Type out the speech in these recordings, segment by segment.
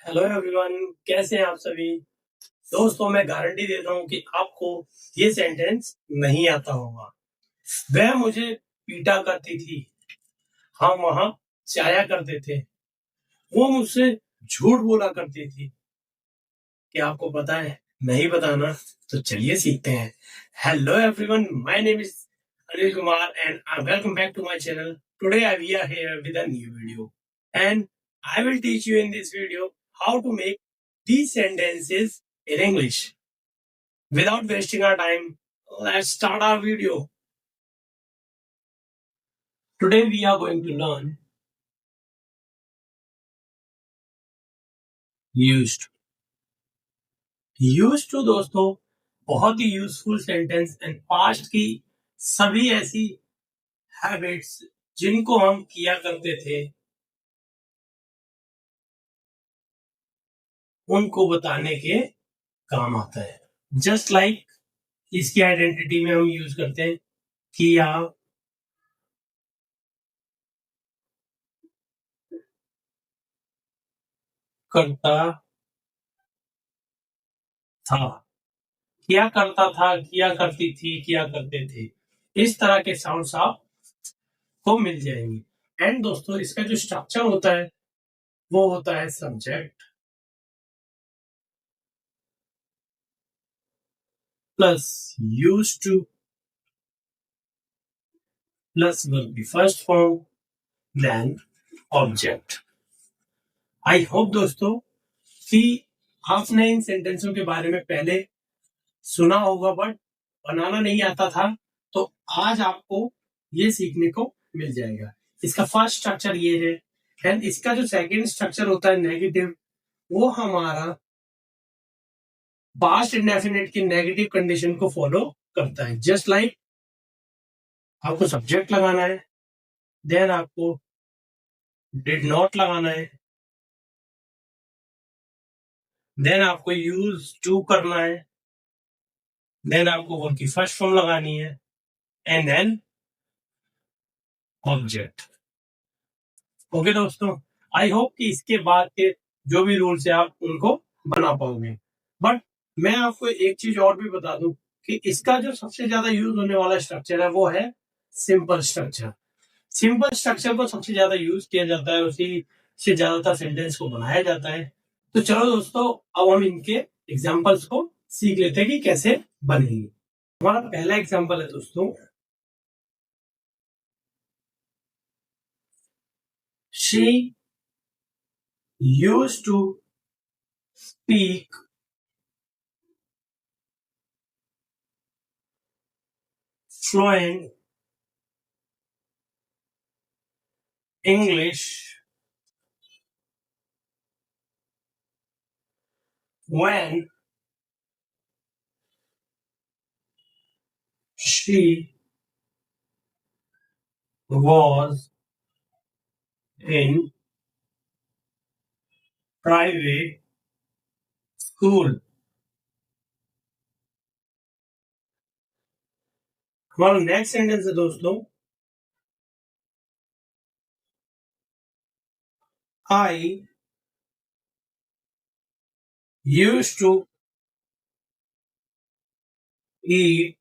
Hello everyone, कैसे हैं आप सभी दोस्तों। मैं गारंटी देता हूं कि आपको ये सेंटेंस नहीं आता होगा। वह मुझे पीटा करती थी, हम वहां जाया करते थे। वो मुझसे झूठ बोला करती थी। क्या आपको पता है? नहीं बताना तो चलिए सीखते हैं। Hello everyone, my name is Anil Kumar and I welcome back to my channel. Today I we are here with a new video and I will teach you in this video how to make these sentences in English. Without wasting our time, let's start our video. Today we are going to learn used. Used to दोस्तों बहुत ही useful sentence and past की सभी ऐसी habits जिनको हम किया करते थे उनको बताने के काम आता है। जस्ट लाइक इसकी आइडेंटिटी में हम यूज करते हैं किया करता था, किया करता था, किया करती थी, किया करते थे। इस तरह के साउंड्स आपको मिल जाएंगे। एंड दोस्तों इसका जो स्ट्रक्चर होता है वो होता है subject plus used to plus verb की first form then object. I hope दोस्तों कि आपने इन सेंटेंसों के बारे में पहले सुना होगा बट बनाना नहीं आता था, तो आज आपको ये सीखने को मिल जाएगा। इसका फर्स्ट स्ट्रक्चर ये है एंड इसका जो सेकंड स्ट्रक्चर होता है नेगेटिव, वो हमारा पास्ट इंडेफिनिट की नेगेटिव कंडीशन को फॉलो करता है। जस्ट लाइक आपको सब्जेक्ट लगाना है, देन आपको डिड नॉट लगाना है, देन आपको यूज टू करना है, देन आपको वर्ब की फर्स्ट फॉर्म लगानी है एंड देन ऑब्जेक्ट। ओके दोस्तों, आई होप कि इसके बाद के जो भी रूल्स है आप उनको बना पाओगे। बट मैं आपको एक चीज और भी बता दूं कि इसका जो सबसे ज्यादा यूज होने वाला स्ट्रक्चर है वो है सिंपल स्ट्रक्चर। सिंपल स्ट्रक्चर को सबसे ज्यादा यूज किया जाता है, उसी से ज्यादातर सेंटेंस को बनाया जाता है। तो चलो दोस्तों, अब हम इनके एग्जाम्पल्स को सीख लेते हैं कि कैसे बनेंगे। हमारा पहला एग्जाम्पल है दोस्तों, she used to speak fluent English when she was in private school। हमारा नेक्स्ट सेंटेंस है दोस्तों, I used to eat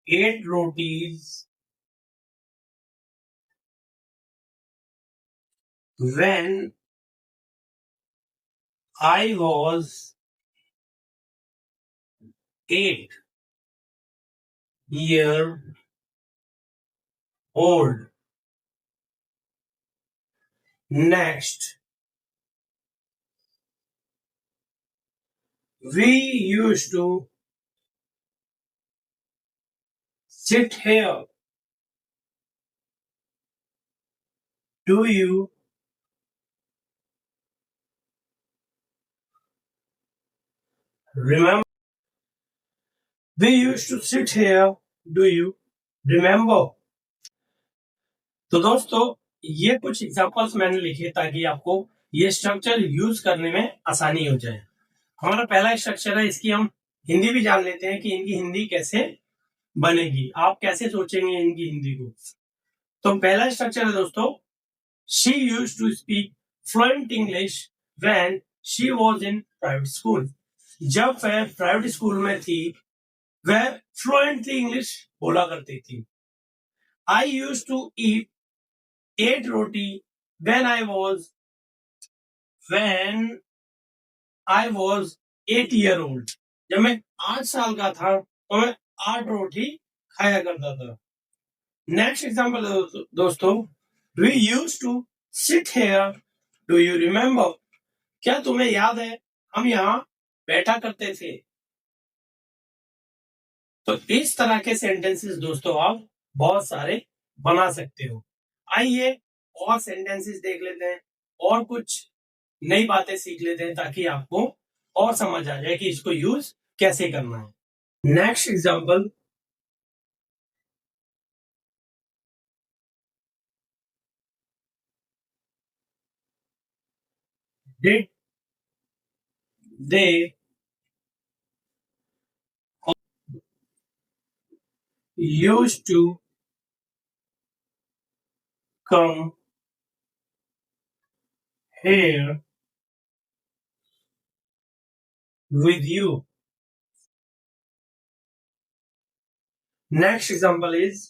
8 rotis when I was 8 years old। Next, we used to sit here। Do you remember? We used to sit here। Do you remember? तो दोस्तों ये कुछ examples मैंने लिखे ताकि आपको ये स्ट्रक्चर यूज करने में आसानी हो जाए। हमारा पहला स्ट्रक्चर है, इसकी हम हिंदी भी जान लेते हैं कि इनकी हिंदी कैसे बनेगी। आप कैसे सोचेंगे इनकी हिंदी को? तो पहला स्ट्रक्चर है दोस्तों, She used to speak fluent English when she was in private school. जब वह प्राइवेट स्कूल में थी वह फ्लुएंटली इंग्लिश बोला करती थी. I used to eat 8 roti when I was 8 year old. जब मैं 8 साल का था तो मैं 8 रोटी खाया करता था. नेक्स्ट एग्जाम्पल दोस्तों, we used to sit here. Do you remember? क्या तुम्हें याद है हम यहाँ बैठा करते थे. तो इस तरह के सेंटेंसेस दोस्तों आप बहुत सारे बना सकते हो. आइए और सेंटेंसेस देख लेते हैं और कुछ नई बातें सीख लेते हैं ताकि आपको और समझ आ जाए कि इसको यूज कैसे करना है. Next example, did they used to come here with you. Next example is,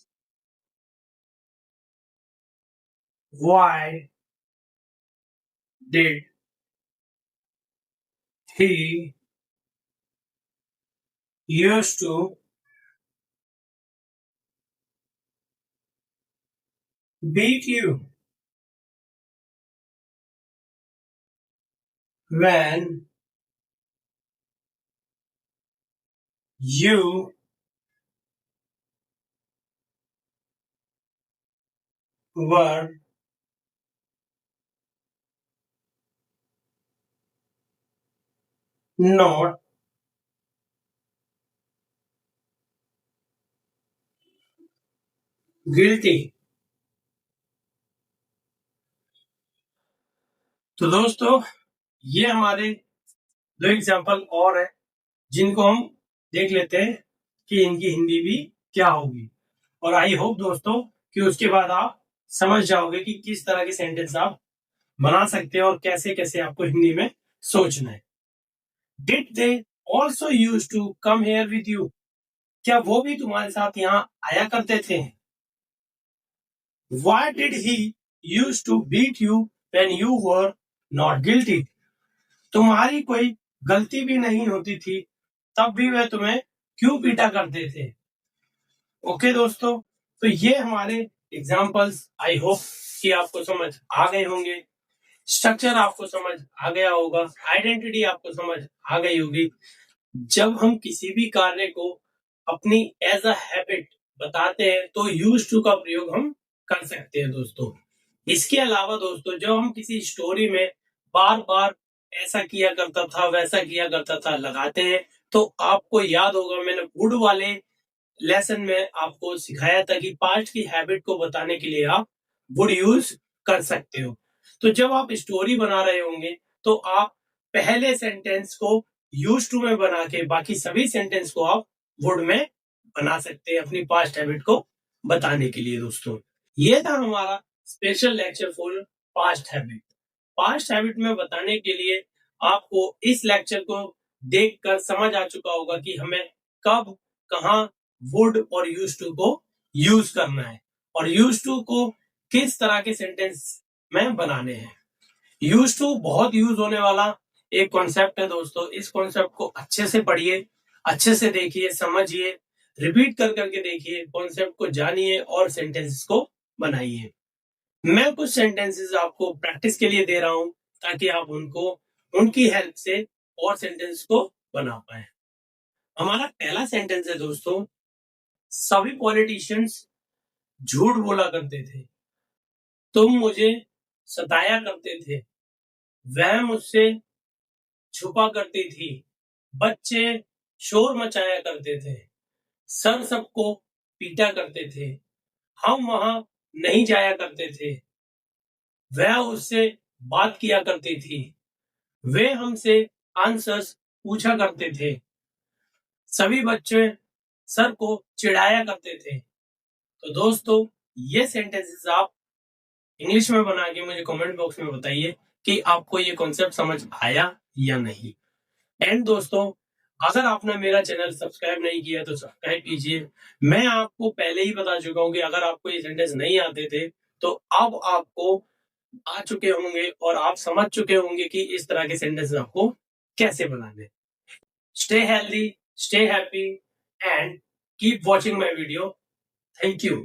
why did he used to beat you when you were not guilty. तो दोस्तों ये हमारे दो एग्जाम्पल और है जिनको हम देख लेते हैं कि इनकी हिंदी भी क्या होगी. और आई होप दोस्तों कि उसके बाद आप समझ जाओगे कि किस तरह के सेंटेंस आप बना सकते हैं और कैसे कैसे आपको हिंदी में सोचना है. Did they also use to come here with you. क्या वो भी तुम्हारे साथ यहाँ आया करते थे. Why did he used to beat you when you were not guilty? तुम्हारी कोई गलती भी नहीं होती थी तब भी वह तुम्हें क्यों पीटा करते थे. ओके दोस्तों, तो ये हमारे एग्जाम्पल्स. आई होप कि आपको समझ आ गए होंगे, स्ट्रक्चर आपको समझ आ गया होगा, आइडेंटिटी आपको समझ आ गई होगी. जब हम किसी भी कार्य को अपनी एज अ हैबिट बताते हैं तो यूज टू का प्रयोग हम कर सकते हैं दोस्तों. इसके अलावा दोस्तों जब हम किसी स्टोरी में बार बार ऐसा किया करता था वैसा किया करता था लगाते हैं तो आपको याद होगा मैंने वुड वाले लेसन में आपको सिखाया था कि पास्ट की हैबिट को बताने के लिए आप वुड यूज कर सकते हो. तो जब आप स्टोरी बना रहे होंगे तो आप पहले सेंटेंस को यूज टू में बना के बाकी सभी सेंटेंस को आप वुड में बना सकते हैं अपनी पास्ट हैबिट को बताने के लिए. दोस्तों ये था हमारा special lecture for past habit. Past habit में बताने के लिए आपको इस लेक्चर को देखकर समझ आ चुका होगा कि हमें कब कहाँ वुड और यूज टू को यूज करना है और यूज टू को किस तरह के सेंटेंस में बनाने हैं. यूज टू बहुत यूज होने वाला एक कॉन्सेप्ट है दोस्तों. इस कॉन्सेप्ट को अच्छे से पढ़िए, अच्छे से देखिए, समझिए, रिपीट कर करके देखिए, कॉन्सेप्ट को जानिए और सेंटेंसेस को बनाइए. मैं कुछ सेंटेंसेस आपको प्रैक्टिस के लिए दे रहा हूं ताकि आप उनकी हेल्प से और सेंटेंस को बना पाए. हमारा पहला सेंटेंस है दोस्तों, सभी पॉलिटिशियंस झूठ बोला करते थे. तुम मुझे सताया करते थे, वह मुझसे छुपा करती थी, बच्चे शोर मचाया करते थे, सर सबको पीटा करते थे, हम वहां नहीं जाया करते थे, वह उससे बात किया करती थी, वे हमसे आंसर्स पूछा करते थे, सभी बच्चे सर को चिढ़ाया करते थे. तो दोस्तों ये सेंटेंसेस आप इंग्लिश में बना के मुझे कमेंट बॉक्स में बताइए कि आपको ये कॉन्सेप्ट समझ आया या नहीं। एंड दोस्तों, अगर आपने मेरा चैनल सब्सक्राइब नहीं किया तो सब्सक्राइब कीजिए। मैं आपको पहले ही बता चुका हूं कि अगर आपको ये सेंटेंस नहीं आते थे तो अब आपको आ चुके होंगे और आप समझ चुके होंगे कि इस तरह के सेंटेंस आपको कैसे बनाने। Stay healthy, stay happy and keep watching my video. Thank you.